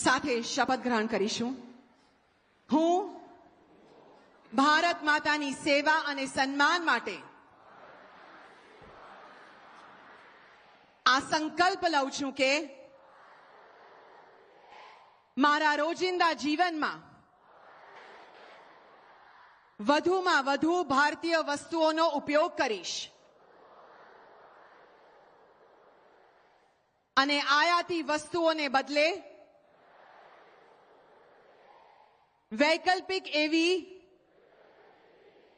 સાથે શપથ ગ્રહણ કરીશું. હું ભારત માતાની સેવા અને સન્માન માટે આ સંકલ્પ લઉં છું કે મારા રોજિંદા જીવનમાં વધુમાં વધુ ભારતીય વસ્તુઓનો ઉપયોગ કરીશ અને આયાતી વસ્તુઓને બદલે વૈકલ્પિક એવી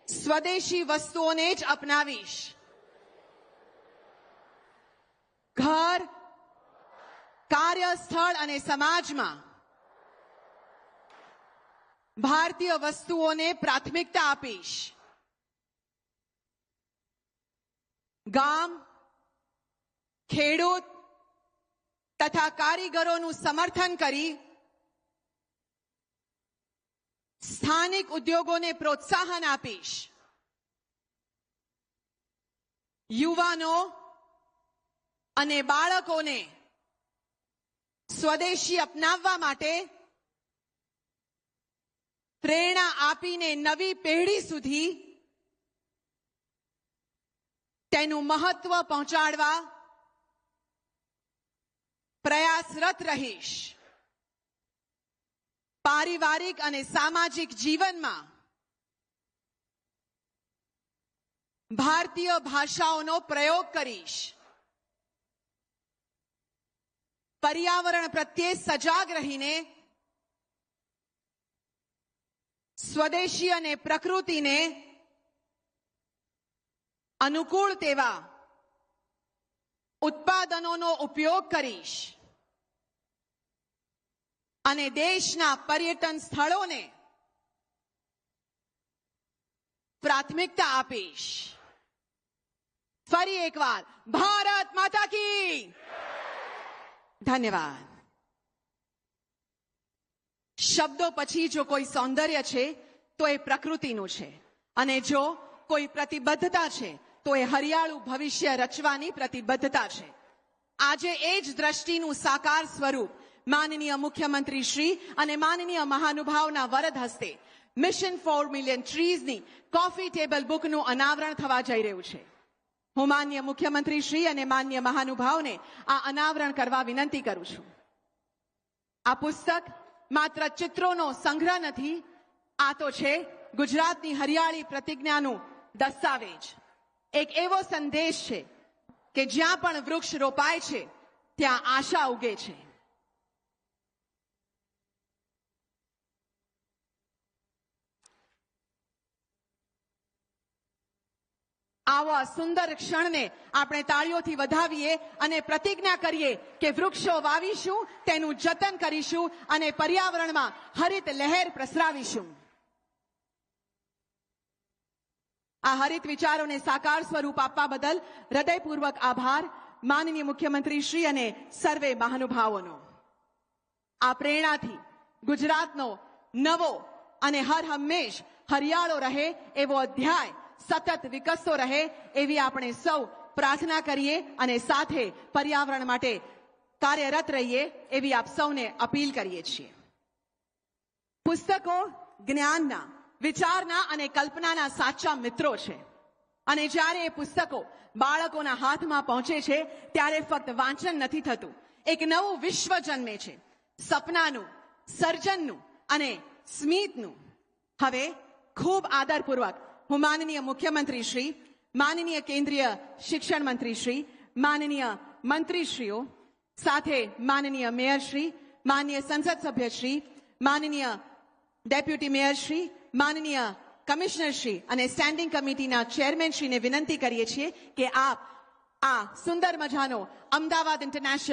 સ્વદેશી વસ્તુઓને જ અપનાવીશ. ઘર, કાર્યસ્થળ અને સમાજમાં ભારતીય વસ્તુઓને પ્રાથમિકતા આપીશ. ગામ, ખેડૂત તથા કારીગરોનું સમર્થન કરી સ્થાનિક ઉદ્યોગોને પ્રોત્સાહન આપીશ. યુવાનો અને બાળકોને સ્વદેશી અપનાવવા માટે પ્રેરણા આપીને નવી પેઢી સુધી તેનું મહત્વ પહોંચાડવા પ્રયાસરત રહીશ. પારિવારિક અને સામાજિક જીવનમાં ભારતીય ભાષાઓનો પ્રયોગ કરીશ. પર્યાવરણ પ્રત્યે સજાગ રહીને સ્વદેશી અને પ્રકૃતિને અનુકૂળ તેવા ઉત્પાદનોનો ઉપયોગ કરીશ અને દેશના પર્યટન સ્થળોને પ્રાથમિકતા આપીશ. ફરી એકવાર ભારત માતા કી ધન્યવાદ. શબ્દો પછી જો કોઈ સૌંદર્ય છે તો એ પ્રકૃતિનું છે અને જો કોઈ પ્રતિબદ્ધતા છે તો એ હરિયાળું ભવિષ્ય રચવાની પ્રતિબદ્ધતા છે. આજે એ જ દ્રષ્ટિનું સાકાર સ્વરૂપ માનનીય મુખ્યમંત્રી શ્રી અને માનનીય મહાનુભાવના વરદ હસ્તે મિશન 4 મિલિયન ટ્રીઝની કોફી ટેબલ બુકનું અનાવરણ થવા જઈ રહ્યું છે. હું માનનીય મુખ્યમંત્રી શ્રી અને માનનીય મહાનુભાવને આ અનાવરણ કરવા વિનંતી કરું છું. આ પુસ્તક માત્ર ચિત્રોનો સંગ્રહ નથી, આ તો છે ગુજરાતની હરિયાળી પ્રતિજ્ઞાનું દસ્તાવેજ. એક એવો સંદેશ છે કે જ્યાં પણ વૃક્ષ રોપાય છે ત્યાં આશા ઉગે છે. આવા સુંદર ક્ષણને આપણે તાળીઓથી વધાવીએ અને પ્રતિજ્ઞા કરીએ કે વૃક્ષો વાવીશું, તેનું જતન કરીશું અને પર્યાવરણમાં હરિત લહેર પ્રસરાવીશું. આ હરિત વિચારોને સાકાર સ્વરૂપ આપવા બદલ હૃદયપૂર્વક આભાર માનનીય મુખ્યમંત્રી શ્રી અને સર્વે મહાનુભાવોનો. આ પ્રેરણાથી ગુજરાતનો નવો અને હર હંમેશ હરિયાળો રહે એવો અધ્યાય સતત વિકસતો રહે એવી આપણે સૌ પ્રાર્થના કરીએ અને સાથે પર્યાવરણ માટે કાર્યરત રહીએ એવી આપ સૌને અપીલ કરીએ છીએ. પુસ્તકો જ્ઞાનના, વિચારના અને કલ્પનાના સાચા મિત્રો છે અને જ્યારે એ પુસ્તકો બાળકોના હાથમાં પહોંચે છે ત્યારે ફક્ત વાંચન નથી થતું, એક નવું વિશ્વ જન્મે છે, સપનાનું, સર્જનનું અને સ્મિતનું. હવે ખૂબ આદરપૂર્વક હું માનનીય મુખ્યમંત્રી શ્રી, માનનીય કેન્દ્રીય શિક્ષણ મંત્રી શ્રી, માનનીય મંત્રીશ્રીઓ સાથે માનનીય મેયરશ્રી, માનનીય સંસદ સભ્યશ્રી, માનનીય ડેપ્યુટી મેયરશ્રી, માનનીય કમિશનરશ્રી અને સ્ટેન્ડિંગ કમિટીના ચેરમેનશ્રીને વિનંતી કરીએ છીએ કે આપ આ સુંદર મજાનો અમદાવાદ ઇન્ટરનેશનલ